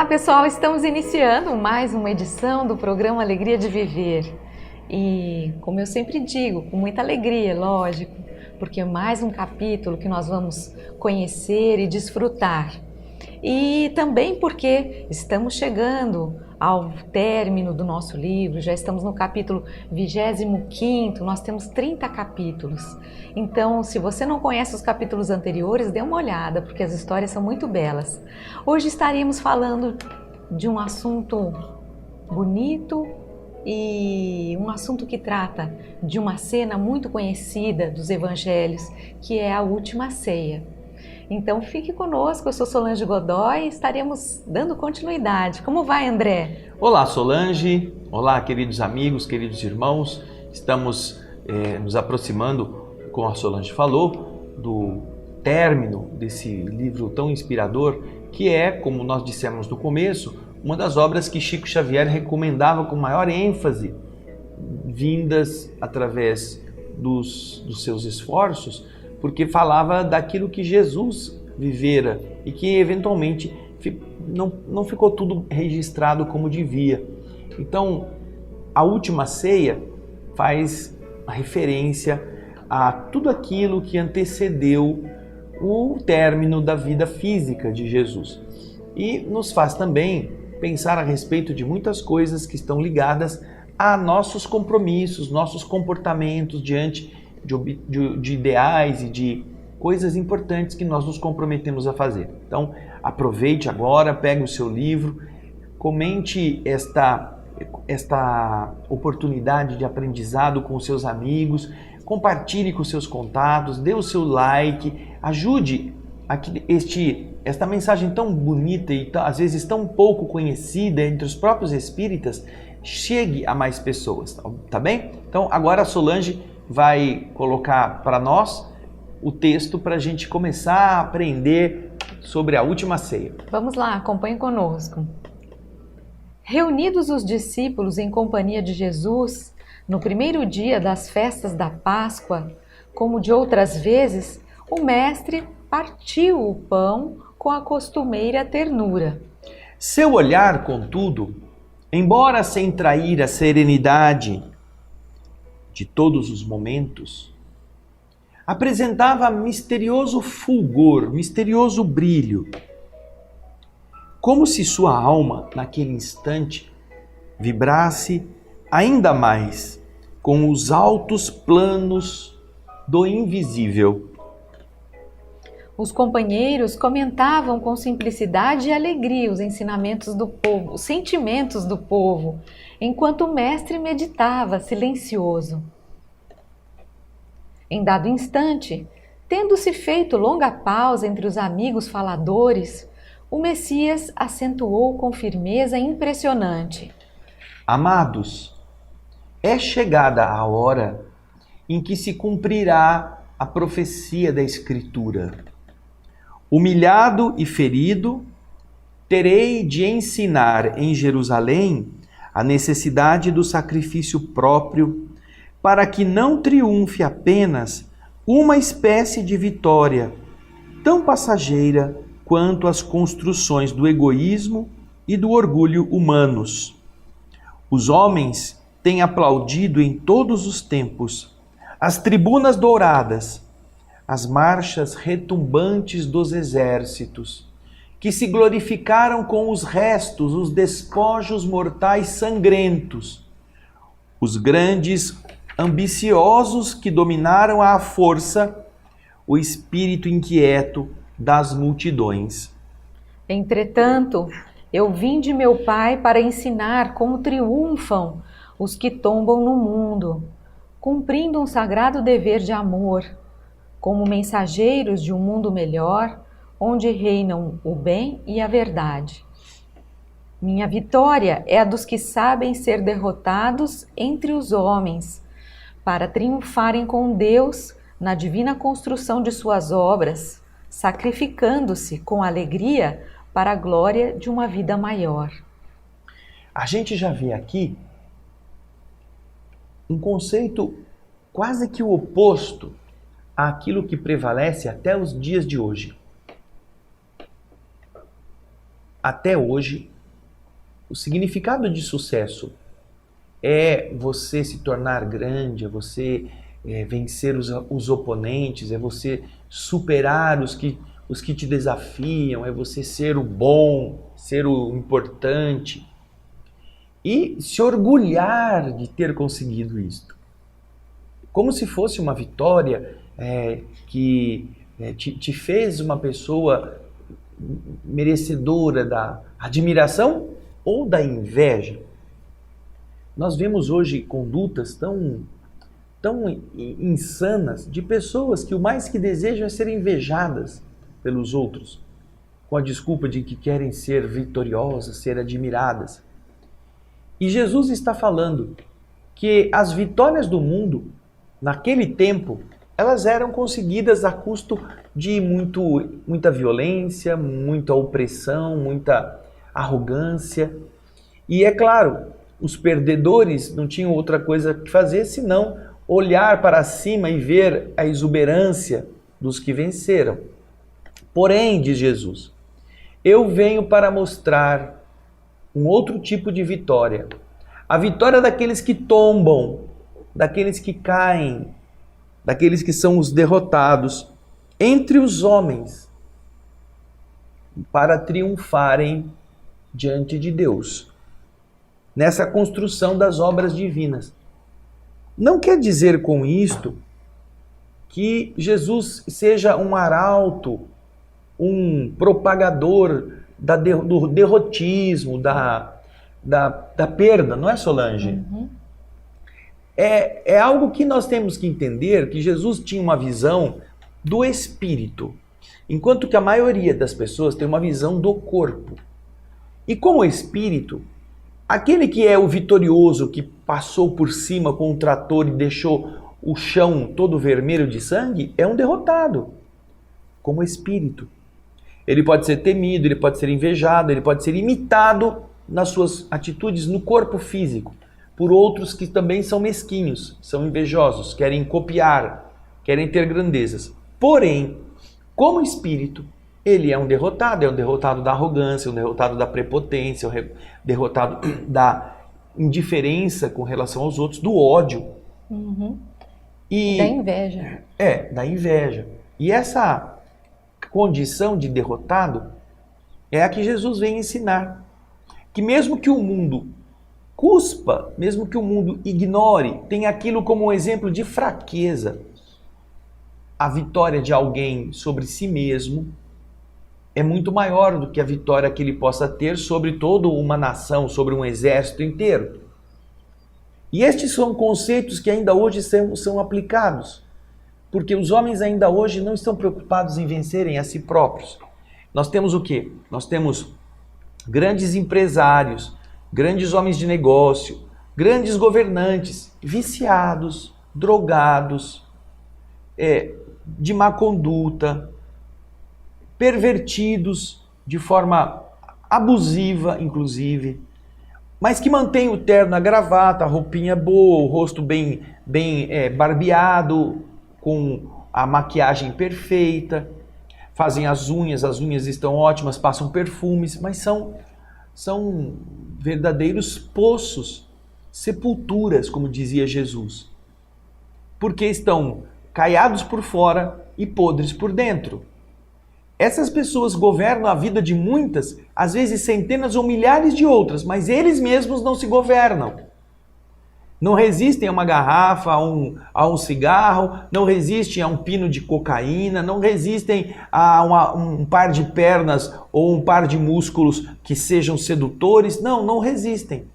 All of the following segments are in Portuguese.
Olá pessoal, estamos iniciando mais uma edição do programa Alegria de Viver. E como eu sempre digo, com muita alegria, lógico, porque é mais um capítulo que nós vamos conhecer e desfrutar. E também porque estamos chegando ao término do nosso livro, já estamos no capítulo 25º, nós temos 30 capítulos. Então, se você não conhece os capítulos anteriores, dê uma olhada, porque as histórias são muito belas. Hoje estaremos falando de um assunto bonito e um assunto que trata de uma cena muito conhecida dos evangelhos, que é a última ceia. Então fique conosco, eu sou Solange Godoy e estaremos dando continuidade. Como vai, André? Olá, Solange. Olá, queridos amigos, queridos irmãos. Estamos nos aproximando, como a Solange falou, do término desse livro tão inspirador, que é, como nós dissemos no começo, uma das obras que Chico Xavier recomendava com maior ênfase, vindas através dos seus esforços, porque falava daquilo que Jesus vivera e que eventualmente não ficou tudo registrado como devia. Então, a última ceia faz referência a tudo aquilo que antecedeu o término da vida física de Jesus. E nos faz também pensar a respeito de muitas coisas que estão ligadas a nossos compromissos, nossos comportamentos diante de ideais e de coisas importantes que nós nos comprometemos a fazer. Então, aproveite agora, pegue o seu livro, comente esta oportunidade de aprendizado com os seus amigos, compartilhe com seus contatos, dê o seu like, ajude a que esta mensagem tão bonita e às vezes tão pouco conhecida entre os próprios espíritas chegue a mais pessoas, tá bem? Então, agora a Solange vai colocar para nós o texto para a gente começar a aprender sobre a última ceia. Vamos lá, acompanhe conosco. Reunidos os discípulos em companhia de Jesus, no primeiro dia das festas da Páscoa, como de outras vezes, o mestre partiu o pão com a costumeira ternura. Seu olhar, contudo, embora sem trair a serenidade de todos os momentos, apresentava misterioso fulgor, misterioso brilho, como se sua alma, naquele instante, vibrasse ainda mais com os altos planos do invisível. Os companheiros comentavam com simplicidade e alegria os ensinamentos do povo, os sentimentos do povo, enquanto o mestre meditava silencioso. Em dado instante, tendo-se feito longa pausa entre os amigos faladores, o Messias acentuou com firmeza impressionante: Amados, é chegada a hora em que se cumprirá a profecia da Escritura. Humilhado e ferido, terei de ensinar em Jerusalém a necessidade do sacrifício próprio, para que não triunfe apenas uma espécie de vitória, tão passageira quanto as construções do egoísmo e do orgulho humanos. Os homens têm aplaudido em todos os tempos as tribunas douradas, as marchas retumbantes dos exércitos, que se glorificaram com os restos, os despojos mortais sangrentos, os grandes ambiciosos que dominaram à força o espírito inquieto das multidões. Entretanto, eu vim de meu Pai para ensinar como triunfam os que tombam no mundo, cumprindo um sagrado dever de amor, como mensageiros de um mundo melhor, onde reinam o bem e a verdade. Minha vitória é a dos que sabem ser derrotados entre os homens, para triunfarem com Deus na divina construção de suas obras, sacrificando-se com alegria para a glória de uma vida maior. A gente já vê aqui um conceito quase que o oposto àquilo que prevalece até os dias de hoje. Até hoje, o significado de sucesso é você se tornar grande, é você vencer os oponentes, é você superar os que te desafiam, é você ser o bom, ser o importante e se orgulhar de ter conseguido isto. Como se fosse uma vitória que te fez uma pessoa merecedora da admiração ou da inveja. Nós vemos hoje condutas tão insanas de pessoas que o mais que desejam é ser invejadas pelos outros, com a desculpa de que querem ser vitoriosas, ser admiradas. E Jesus está falando que as vitórias do mundo, naquele tempo, elas eram conseguidas a custo de muita violência, muita opressão, muita arrogância. E é claro, os perdedores não tinham outra coisa que fazer senão olhar para cima e ver a exuberância dos que venceram. Porém, diz Jesus, eu venho para mostrar um outro tipo de vitória. A vitória daqueles que tombam, daqueles que caem, daqueles que são os derrotados entre os homens, para triunfarem diante de Deus, nessa construção das obras divinas. Não quer dizer com isto que Jesus seja um arauto, um propagador do derrotismo, da perda, não é, Solange? Uhum. É algo que nós temos que entender, que Jesus tinha uma visão do espírito, enquanto que a maioria das pessoas tem uma visão do corpo. E como espírito, aquele que é o vitorioso, que passou por cima com um trator e deixou o chão todo vermelho de sangue, é um derrotado, como espírito. Ele pode ser temido, ele pode ser invejado, ele pode ser imitado nas suas atitudes no corpo físico, por outros que também são mesquinhos, são invejosos, querem copiar, querem ter grandezas. Porém, como espírito, ele é um derrotado da arrogância, um derrotado da prepotência, um derrotado da indiferença com relação aos outros, do ódio. Uhum. E da inveja. Da inveja. E essa condição de derrotado é a que Jesus vem ensinar. Que mesmo que o mundo cuspa, mesmo que o mundo ignore, tem aquilo como um exemplo de fraqueza, a vitória de alguém sobre si mesmo é muito maior do que a vitória que ele possa ter sobre toda uma nação, sobre um exército inteiro. E estes são conceitos que ainda hoje são aplicados, porque os homens ainda hoje não estão preocupados em vencerem a si próprios. Nós temos o quê? Nós temos grandes empresários, grandes homens de negócio, grandes governantes, viciados, drogados, de má conduta, pervertidos de forma abusiva, inclusive, mas que mantêm o terno, a gravata, a roupinha boa, o rosto bem barbeado, com a maquiagem perfeita, fazem as unhas estão ótimas, passam perfumes, mas são verdadeiros poços, sepulturas, como dizia Jesus, porque estão caiados por fora e podres por dentro. Essas pessoas governam a vida de muitas, às vezes centenas ou milhares de outras, mas eles mesmos não se governam. Não resistem a uma garrafa, a um cigarro, não resistem a um pino de cocaína, não resistem a um par de pernas ou um par de músculos que sejam sedutores. Não resistem.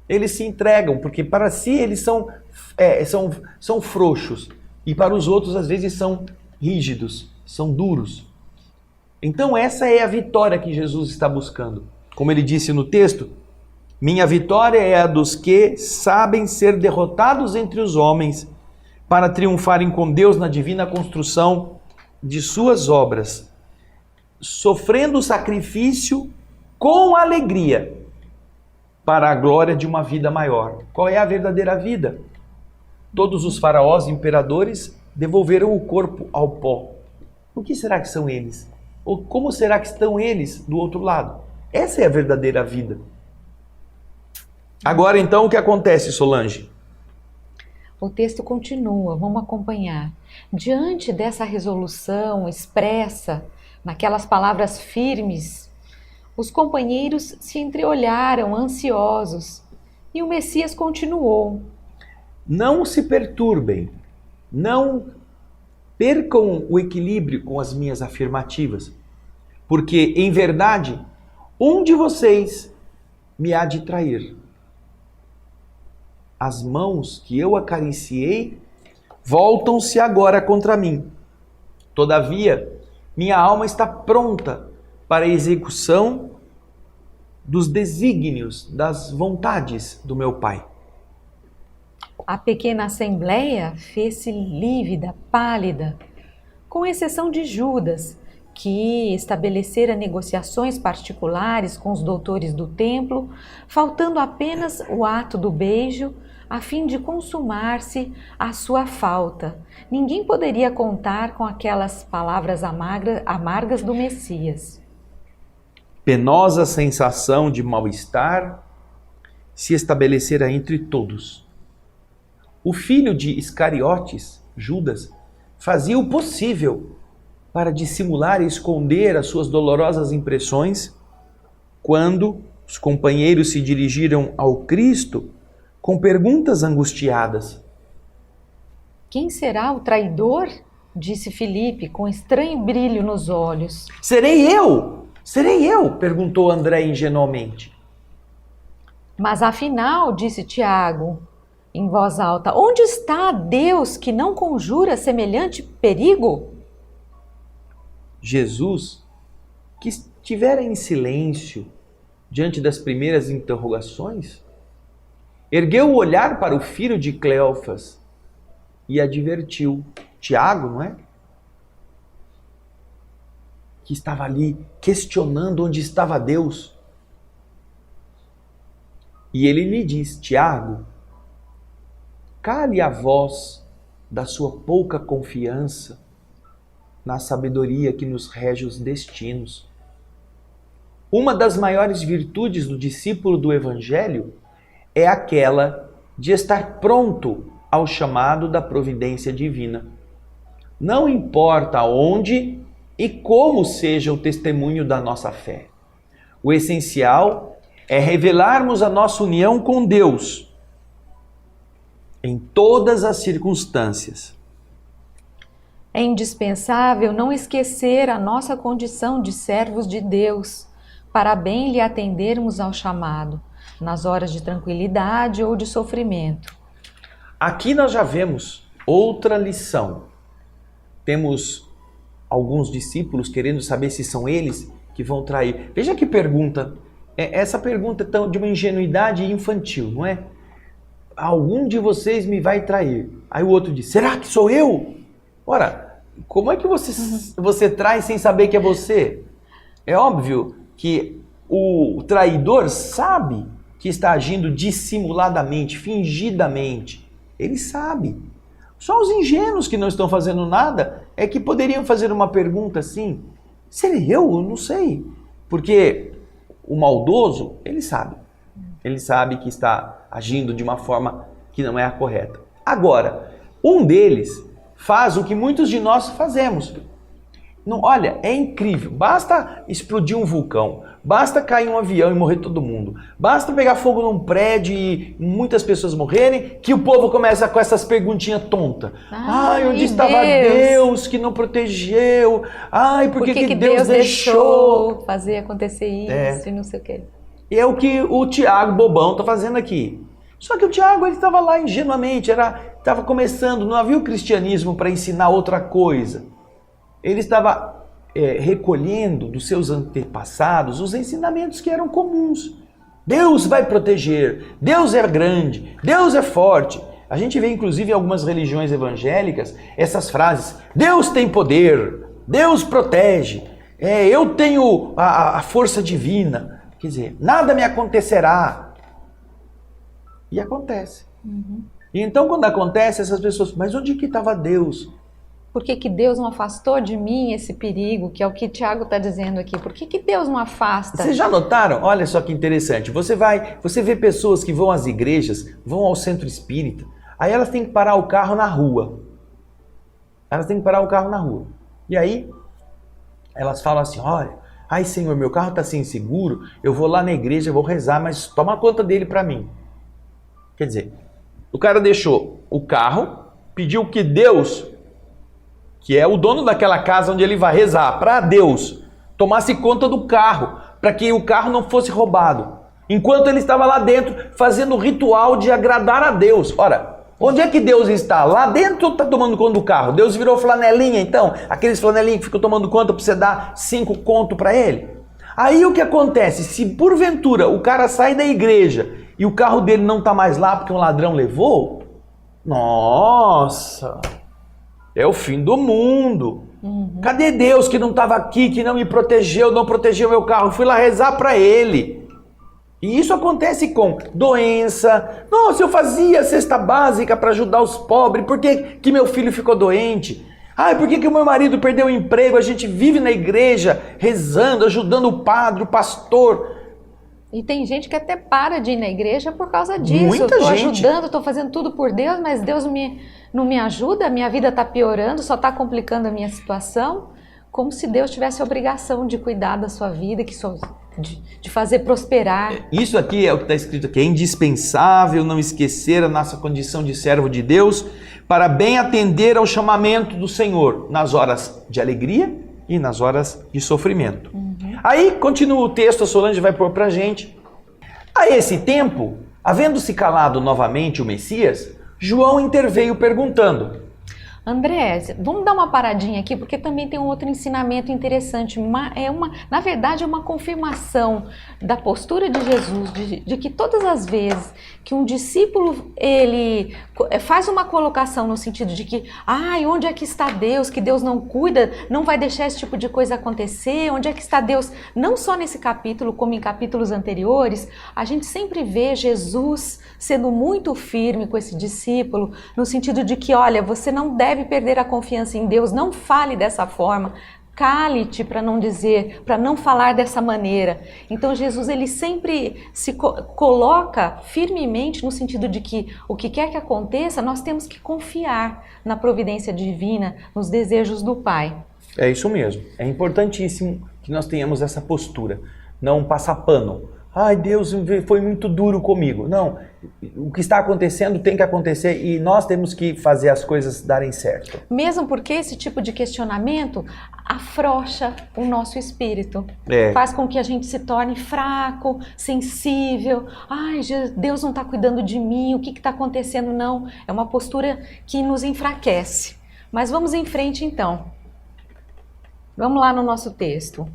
Eles se entregam, porque para si eles são frouxos e para os outros às vezes são rígidos, são duros. Então essa é a vitória que Jesus está buscando. Como ele disse no texto, minha vitória é a dos que sabem ser derrotados entre os homens para triunfarem com Deus na divina construção de suas obras, sofrendo o sacrifício com alegria para a glória de uma vida maior. Qual é a verdadeira vida? Todos os faraós e imperadores devolveram o corpo ao pó. O que será que são eles? Ou como será que estão eles do outro lado? Essa é a verdadeira vida. Agora então o que acontece, Solange? O texto continua, vamos acompanhar. Diante dessa resolução expressa naquelas palavras firmes, os companheiros se entreolharam ansiosos e o Messias continuou. Não se perturbem, não percam o equilíbrio com as minhas afirmativas, porque, em verdade, um de vocês me há de trair. As mãos que eu acariciei voltam-se agora contra mim. Todavia, minha alma está pronta para a execução dos desígnios, das vontades do meu Pai. A pequena assembleia fez-se lívida, pálida, com exceção de Judas, que estabelecera negociações particulares com os doutores do templo, faltando apenas o ato do beijo, a fim de consumar-se a sua falta. Ninguém poderia contar com aquelas palavras amargas do Messias. Penosa sensação de mal-estar se estabelecera entre todos. O filho de Iscariotes, Judas, fazia o possível para dissimular e esconder as suas dolorosas impressões quando os companheiros se dirigiram ao Cristo com perguntas angustiadas. Quem será o traidor? Disse Filipe com estranho brilho nos olhos. Serei eu! Serei eu! Perguntou André ingenuamente. Mas afinal, disse Tiago em voz alta, onde está Deus que não conjura semelhante perigo? Jesus, que estivera em silêncio diante das primeiras interrogações, ergueu o olhar para o filho de Cleofas e advertiu Tiago, não é? Que estava ali questionando onde estava Deus. E ele lhe diz, Tiago, cale a voz da sua pouca confiança na sabedoria que nos rege os destinos. Uma das maiores virtudes do discípulo do Evangelho é aquela de estar pronto ao chamado da providência divina. Não importa onde e como seja o testemunho da nossa fé. O essencial é revelarmos a nossa união com Deus em todas as circunstâncias. É indispensável não esquecer a nossa condição de servos de Deus, para bem lhe atendermos ao chamado, nas horas de tranquilidade ou de sofrimento. Aqui nós já vemos outra lição. Temos alguns discípulos querendo saber se são eles que vão trair. Veja que pergunta. Essa pergunta é tão de uma ingenuidade infantil, não é? Algum de vocês me vai trair. Aí o outro diz, será que sou eu? Ora, como é que você trai sem saber que é você? É óbvio que o traidor sabe que está agindo dissimuladamente, fingidamente. Ele sabe. Só os ingênuos que não estão fazendo nada é que poderiam fazer uma pergunta assim, serei eu? Eu não sei. Porque o maldoso, ele sabe. Ele sabe que está agindo de uma forma que não é a correta. Agora, um deles faz o que muitos de nós fazemos. Não, olha, é incrível. Basta explodir um vulcão, basta cair um avião e morrer todo mundo, basta pegar fogo num prédio e muitas pessoas morrerem, que o povo começa com essas perguntinhas tontas. Ai, onde estava Deus que não protegeu? Ai, por que Deus deixou fazer acontecer isso e não sei o quê. E é o que o Tiago bobão está fazendo aqui. Só que o Tiago estava lá ingenuamente, estava começando, não havia o cristianismo para ensinar outra coisa. Ele estava recolhendo dos seus antepassados os ensinamentos que eram comuns. Deus vai proteger, Deus é grande, Deus é forte. A gente vê inclusive em algumas religiões evangélicas essas frases, Deus tem poder, Deus protege, eu tenho a força divina. Quer dizer, nada me acontecerá. E acontece. E então quando acontece, essas pessoas, mas onde que estava Deus Por que que Deus não afastou de mim esse perigo, que é o que Tiago está dizendo aqui? Por que que Deus não afasta? Vocês já notaram? Olha só que interessante. Você vê pessoas que vão às igrejas, vão ao centro espírita, aí elas têm que parar o carro na rua. E aí, elas falam assim, olha, ai Senhor, meu carro está sem seguro, eu vou lá na igreja, vou rezar, mas toma conta dele para mim. Quer dizer, o cara deixou o carro, pediu que Deus, que é o dono daquela casa onde ele vai rezar, para Deus, tomasse conta do carro, para que o carro não fosse roubado. Enquanto ele estava lá dentro, fazendo o ritual de agradar a Deus. Ora, onde é que Deus está? Lá dentro ou está tomando conta do carro? Deus virou flanelinha, então? Aqueles flanelinhos que ficam tomando conta para você dar 5 conto para ele? Aí o que acontece? Se porventura o cara sai da igreja e o carro dele não está mais lá porque um ladrão levou, nossa, é o fim do mundo. Cadê Deus que não estava aqui, que não me protegeu, não protegeu meu carro? Eu fui lá rezar para ele. E isso acontece com doença. Nossa, eu fazia cesta básica para ajudar os pobres. Por que que meu filho ficou doente? Ai, por que que o meu marido perdeu o emprego? A gente vive na igreja rezando, ajudando o padre, o pastor. E tem gente que até para de ir na igreja por causa disso. Muita Estou gente. ajudando, estou fazendo tudo por Deus, mas Deus não me ajuda, minha vida está piorando, só está complicando a minha situação. Como se Deus tivesse a obrigação de cuidar da sua vida, de fazer prosperar. Isso aqui é o que está escrito aqui. É indispensável não esquecer a nossa condição de servo de Deus para bem atender ao chamamento do Senhor nas horas de alegria e nas horas de sofrimento. Aí continua o texto, a Solange vai pôr para a gente. A esse tempo, havendo-se calado novamente o Messias, João interveio perguntando. André, vamos dar uma paradinha aqui, porque também tem um outro ensinamento interessante. Na verdade, é uma confirmação da postura de Jesus, de que todas as vezes que um discípulo ele faz uma colocação no sentido de que, onde é que está Deus? Que Deus não cuida, não vai deixar esse tipo de coisa acontecer? Onde é que está Deus? Não só nesse capítulo, como em capítulos anteriores, a gente sempre vê Jesus sendo muito firme com esse discípulo, no sentido de que, olha, você não deve perder a confiança em Deus, não fale dessa forma, cale-te para não dizer, para não falar dessa maneira. Então Jesus ele sempre se coloca firmemente no sentido de que o que quer que aconteça, nós temos que confiar na providência divina, nos desejos do Pai. É isso mesmo, é importantíssimo que nós tenhamos essa postura, não passar pano. Ai, Deus foi muito duro comigo. Não, o que está acontecendo tem que acontecer e nós temos que fazer as coisas darem certo. Mesmo porque esse tipo de questionamento afrouxa o nosso espírito. Faz com que a gente se torne fraco, sensível. Ai, Deus não está cuidando de mim, o que está acontecendo? Não, é uma postura que nos enfraquece. Mas vamos em frente então. Vamos lá no nosso texto.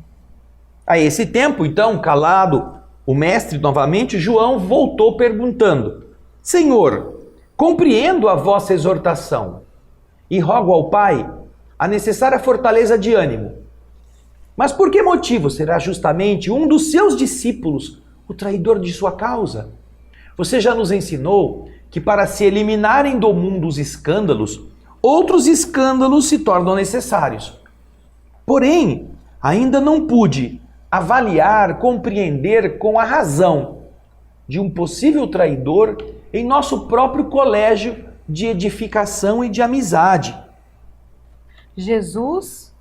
A esse tempo, então, calado o mestre novamente, João voltou perguntando: Senhor, compreendo a vossa exortação e rogo ao Pai a necessária fortaleza de ânimo. Mas por que motivo será justamente um dos seus discípulos o traidor de sua causa? Você já nos ensinou que para se eliminarem do mundo os escândalos, outros escândalos se tornam necessários. Porém, ainda não pude avaliar, compreender com a razão de um possível traidor em nosso próprio colégio de edificação e de amizade. Jesus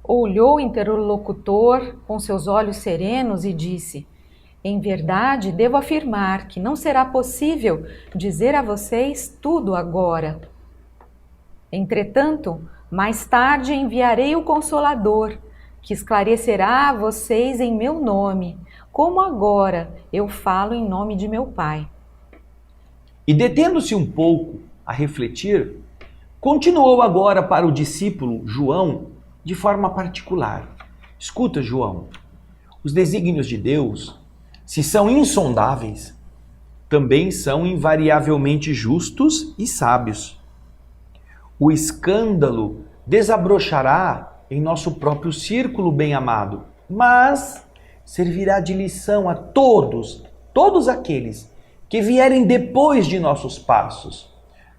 olhou o interlocutor com seus olhos serenos e disse: em verdade, devo afirmar que não será possível dizer a vocês tudo agora. Entretanto, mais tarde enviarei o Consolador, que esclarecerá a vocês em meu nome, como agora eu falo em nome de meu Pai. E detendo-se um pouco a refletir, continuou agora para o discípulo João de forma particular. Escuta, João, os desígnios de Deus, se são insondáveis, também são invariavelmente justos e sábios. O escândalo desabrochará em nosso próprio círculo bem-amado, mas servirá de lição a todos aqueles que vierem depois de nossos passos,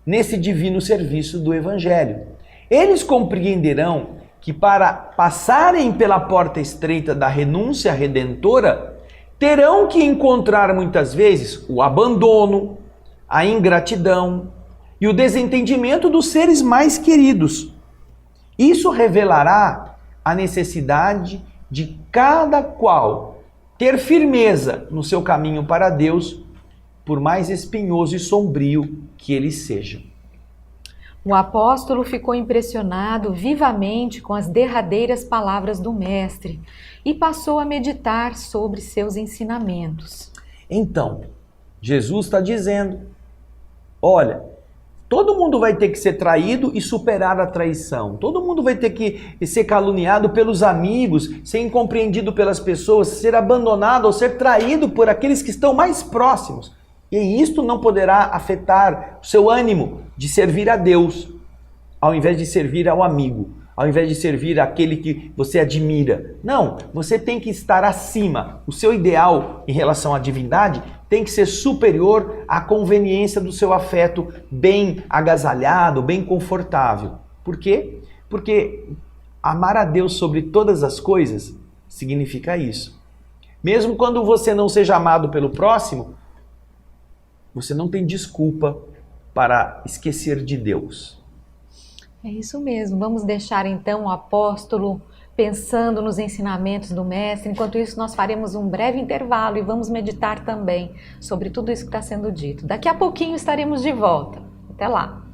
nesse divino serviço do Evangelho. Eles compreenderão que para passarem pela porta estreita da renúncia redentora, terão que encontrar muitas vezes o abandono, a ingratidão e o desentendimento dos seres mais queridos. Isso revelará a necessidade de cada qual ter firmeza no seu caminho para Deus, por mais espinhoso e sombrio que ele seja. O apóstolo ficou impressionado vivamente com as derradeiras palavras do Mestre e passou a meditar sobre seus ensinamentos. Então, Jesus está dizendo, olha, todo mundo vai ter que ser traído e superar a traição. Todo mundo vai ter que ser caluniado pelos amigos, ser incompreendido pelas pessoas, ser abandonado ou ser traído por aqueles que estão mais próximos. E isto não poderá afetar o seu ânimo de servir a Deus, ao invés de servir ao amigo, ao invés de servir àquele que você admira. Não, você tem que estar acima. O seu ideal em relação à divindade tem que ser superior à conveniência do seu afeto bem agasalhado, bem confortável. Por quê? Porque amar a Deus sobre todas as coisas significa isso. Mesmo quando você não seja amado pelo próximo, você não tem desculpa para esquecer de Deus. É isso mesmo. Vamos deixar então o apóstolo pensando nos ensinamentos do Mestre. Enquanto isso, nós faremos um breve intervalo e vamos meditar também sobre tudo isso que está sendo dito. Daqui a pouquinho estaremos de volta. Até lá!